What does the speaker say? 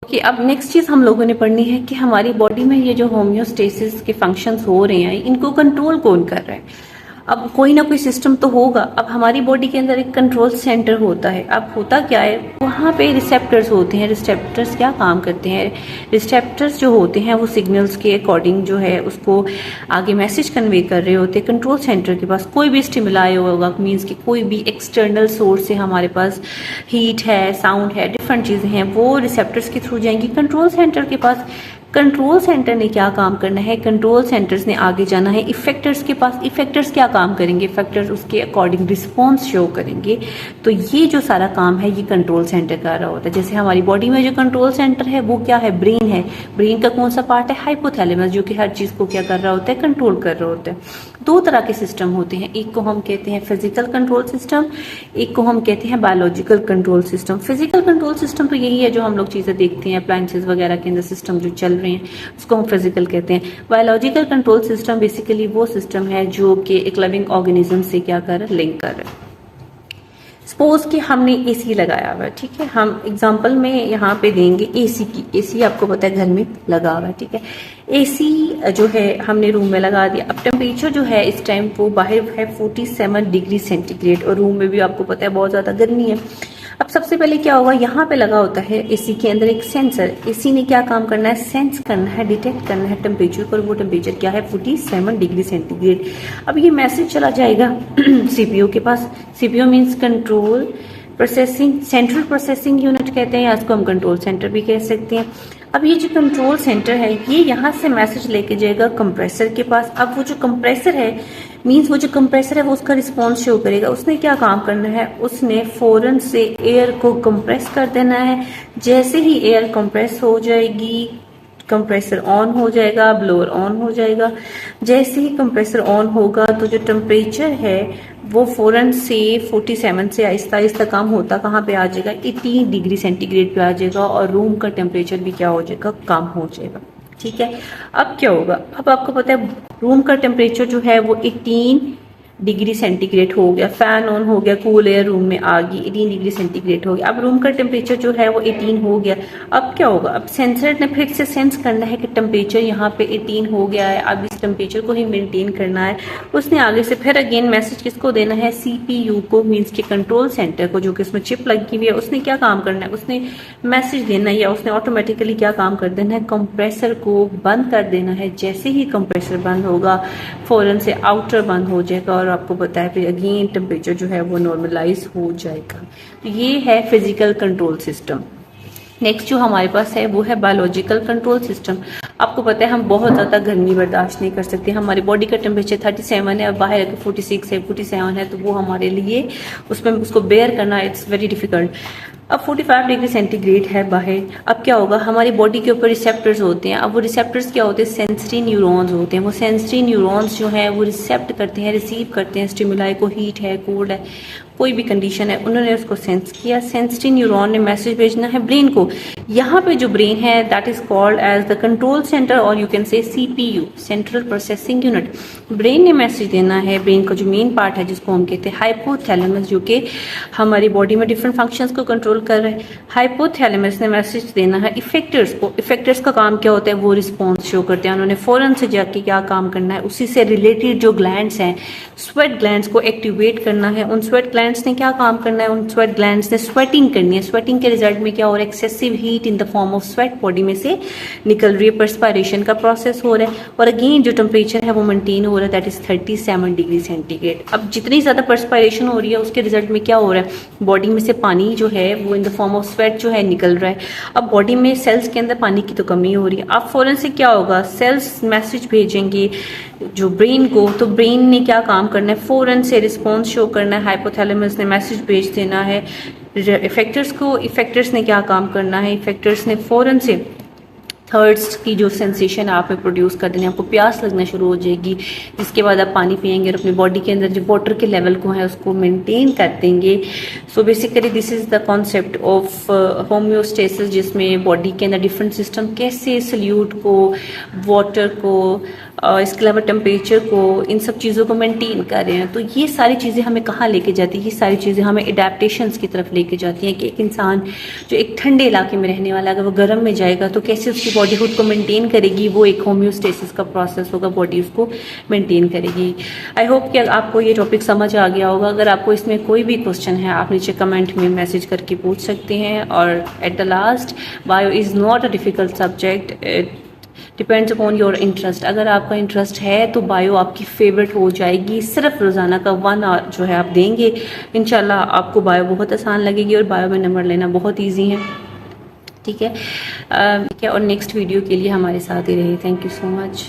Okay, अब next चीज हम लोगों ने पढ़नी है कि हमारी बॉडी में ये जो होम्योस्टेसिस के फंक्शंस हो रहे हैं इनको कंट्रोल कौन कर रहा है। अब कोई ना कोई सिस्टम तो होगा। अब हमारी बॉडी के अंदर एक कंट्रोल सेंटर होता है। अब होता क्या है, वहाँ पे रिसेप्टर्स होते हैं। रिसेप्टर्स क्या काम करते हैं, रिसेप्टर्स जो होते हैं वो सिग्नल्स के अकॉर्डिंग जो है उसको आगे मैसेज कन्वे कर रहे होते हैं कंट्रोल सेंटर के पास। कोई भी स्टिमुलाई होगा, मीन्स कि कोई भी एक्सटर्नल सोर्स से हमारे पास हीट है, साउंड है, डिफरेंट चीज़ें हैं, वो रिसेप्टर्स के थ्रू जाएंगी कंट्रोल सेंटर के पास। कंट्रोल सेंटर ने क्या काम करना है, कंट्रोल सेंटर्स ने आगे जाना है इफेक्टर्स के पास। इफेक्टर्स क्या काम करेंगे, इफेक्टर्स उसके अकॉर्डिंग रिस्पॉन्स शो करेंगे। तो ये जो सारा काम है ये कंट्रोल सेंटर कर रहा होता है। जैसे हमारी बॉडी में जो कंट्रोल सेंटर है वो क्या है, ब्रेन है। ब्रेन का कौन सा पार्ट है, हाइपोथैलेमस, जो कि हर चीज को क्या कर रहा होता है, कंट्रोल कर रहा होता है। दो तरह के सिस्टम होते हैं, एक को हम कहते हैं फिजिकल कंट्रोल सिस्टम, एक को हम कहते हैं biological control system. Physical control system तो यही है जो हम लोग चीजें देखते हैं अप्लायंसेस वगैरह के अंदर सिस्टम जो चल रहे हैं उसको हम फिजिकल कहते हैं। बायोलॉजिकल कंट्रोल सिस्टम बेसिकली वो सिस्टम है जो कि एक लिविंग ऑर्गेनिज्म से क्या कर रहा है, लिंक कर रहा है। सपोज कि हमने एसी लगाया हुआ है, ठीक है, हम एग्जांपल में यहाँ पे देंगे एसी की। एसी आपको पता है घर में लगा हुआ है, ठीक है। एसी जो है हमने रूम में लगा दिया। अब टेम्परेचर जो है इस टाइम वो बाहर है 47 डिग्री सेंटीग्रेड और रूम में भी आपको पता है बहुत ज्यादा गर्मी है। अब सबसे पहले क्या होगा, यहाँ पे लगा होता है एसी के अंदर एक सेंसर। एसी ने क्या काम करना है, सेंस करना है, डिटेक्ट करना है टेम्परेचर पर। वो टेम्परेचर क्या है, 47 डिग्री सेंटीग्रेड। अब ये मैसेज चला जाएगा सीपीयू के पास। CPU means control processing, central processing unit कहते हैं, या इसको हम कंट्रोल सेंटर भी कह सकते हैं। अब ये जो कंट्रोल सेंटर है ये यहाँ से मैसेज लेके जाएगा कंप्रेसर के पास। अब वो जो कंप्रेसर है मीन्स वो जो कंप्रेसर है वो उसका रिस्पॉन्स शो करेगा। उसने क्या काम करना है, उसने फौरन से एयर को कंप्रेस कर देना है। जैसे ही एयर कंप्रेस हो जाएगी कंप्रेसर ऑन हो जाएगा, ब्लोअर ऑन हो जाएगा। जैसे ही कंप्रेसर ऑन होगा तो जो टेम्परेचर है वो फौरन से 47 से आहिस्ता आहिस्ता कम होता कहाँ पे आ जाएगा, 18 डिग्री सेंटीग्रेड पे आ जाएगा और रूम का टेम्परेचर भी क्या हो जाएगा, कम हो जाएगा। ठीक है, अब क्या होगा, अब आपको पता है रूम का टेम्परेचर जो है वो 18 डिग्री सेंटीग्रेड हो गया, फैन ऑन हो गया, कूल एयर रूम में आ गई, 18 डिग्री सेंटीग्रेड हो गया। अब रूम का टेम्परेचर जो है वो 18 हो गया। अब क्या होगा, अब सेंसर ने फिर से सेंस करना है कि टेम्परेचर यहाँ पे 18 हो गया है, अब इस टेम्परेचर को ही मेंटेन करना है। उसने आगे से फिर अगेन मैसेज किसको देना है, सीपीयू को, मीन्स के कंट्रोल सेंटर को, जो कि उसमें चिप लगी हुई है। उसने क्या काम करना है, उसने मैसेज देना है या उसने ऑटोमेटिकली क्या काम कर देना है, कंप्रेसर को बंद कर देना है। जैसे ही कंप्रेसर बंद होगा फौरन से आउटर बंद हो जाएगा और आपको पता है फिर अगेन टेम्परेचर जो है वो नॉर्मलाइज हो जाएगा। तो ये है फिजिकल कंट्रोल सिस्टम। नेक्स्ट जो हमारे पास है वो है बायोलॉजिकल कंट्रोल सिस्टम। आपको पता है हम बहुत ज़्यादा गर्मी बर्दाश्त नहीं कर सकते। हमारी बॉडी का टेम्परेचर 37 है और बाहर अगर 46 है, 47 है, तो वो हमारे लिए उसमें उसको बेयर करना इट्स वेरी डिफिकल्ट। अब 45 डिग्री सेंटीग्रेड है बाहर। अब क्या होगा, हमारी बॉडी के ऊपर रिसेप्टर्स होते हैं। अब वो रिसेप्टर्स क्या होते हैं, सेंसरी न्यूरॉन्स होते हैं। वो सेंसरी न्यूरॉन्स जो हैं वो रिसेप्ट करते हैं, रिसीव करते हैं स्टिमुलाई को, हीट है, कोल्ड है, कोई भी कंडीशन है, उन्होंने उसको सेंस किया। सेंसरी न्यूरॉन ने मैसेज भेजना है ब्रेन को। यहाँ पे जो ब्रेन है that is called as the control centre और you can say CPU, central processing unit. Brain ने मैसेज देना है, ब्रेन का जो मेन पार्ट है जिसको हम कहते हैं हाइपोथैलेमस, जो कि हमारी बॉडी में डिफरेंट फंक्शंस को कंट्रोल कर रहे हैं। हाइपोथैलेमस ने मैसेज देना है इफेक्टर्स को। इफेक्टर्स का काम क्या होता है, वो रिस्पॉन्स शो करते हैं। उन्होंने फौरन से जाके क्या काम करना है, उसी से रिलेटेड जो ग्लैंड्स हैं, स्वेट ग्लैंड्स को एक्टिवेट करना है। उन स्वेट ग्लैंड्स ने क्या काम करना है, उन स्वेट ग्लैंड्स ने स्वेटिंग करनी है। स्वेटिंग के रिजल्ट में क्या हो रहा है, excessive heat in the form of sweat body में से निकल रही है, परस्पायरेशन का प्रोसेस हो रहा है और अगेन जो टेम्परेचर है वो मेंटेन हो रहा है, दैट इज 37 डिग्री सेंटीग्रेड। अब जितनी ज्यादा परस्पायरेशन हो रही है उसके रिजल्ट में क्या हो रहा है, बॉडी में से पानी जो है वो in the form of sweat जो है निकल रहा है। अब बॉडी में सेल्स के अंदर पानी की तो कमी हो रही है। अब फौरन से क्या होगा, सेल्स मैसेज भेजेंगे जो ब्रेन को, तो ब्रेन ने क्या काम करना है, फौरन से रिस्पॉन्स शो करना है। हाइपोथैलेमस ने मैसेज भेज देना है इफेक्टर्स को। इफेक्टर्स ने क्या काम करना है, इफेक्टर्स ने फौरन से थर्ड्स की जो सेंसेशन आप में प्रोड्यूस कर देंगे, आपको प्यास लगना शुरू हो जाएगी, जिसके बाद आप पानी पिएंगे और अपनी बॉडी के अंदर जो वाटर के लेवल को है उसको मेंटेन कर देंगे। So basically this is the concept of homeostasis, जिसमें बॉडी के अंदर डिफरेंट सिस्टम कैसे सल्यूट को, वाटर को, इसके अलावा टेम्परेचर को, इन सब चीज़ों को मेंटेन कर रहे हैं। तो ये सारी चीज़ें हमें कहाँ लेके जाती है, ये सारी चीज़ें हमें एडेप्टेशंस की तरफ लेके जाती हैं कि एक इंसान जो एक ठंडे इलाके में रहने वाला, अगर वो गर्म में जाएगा तो कैसे उसकी बॉडी खुद को मेंटेन करेगी, वो एक होम्योस्टेसिस का प्रोसेस होगा, बॉडी उसको मेंटेन करेगी। आई होप कि आपको ये टॉपिक समझ आ गया होगा। अगर आपको इसमें कोई भी क्वेश्चन है, आप नीचे कमेंट में मैसेज करके पूछ सकते हैं। और at the last, bio is not a difficult subject, depends upon your interest. अगर आपका इंटरेस्ट है तो बायो आपकी फेवरेट हो जाएगी। सिर्फ रोज़ाना का 1 आवर जो है आप देंगे, इंशाल्लाह आपको बायो बहुत आसान लगेगी और बायो में नंबर लेना बहुत ईजी है। ठीक है, और नेक्स्ट वीडियो के लिए हमारे साथ ही रहिए। Thank you so much.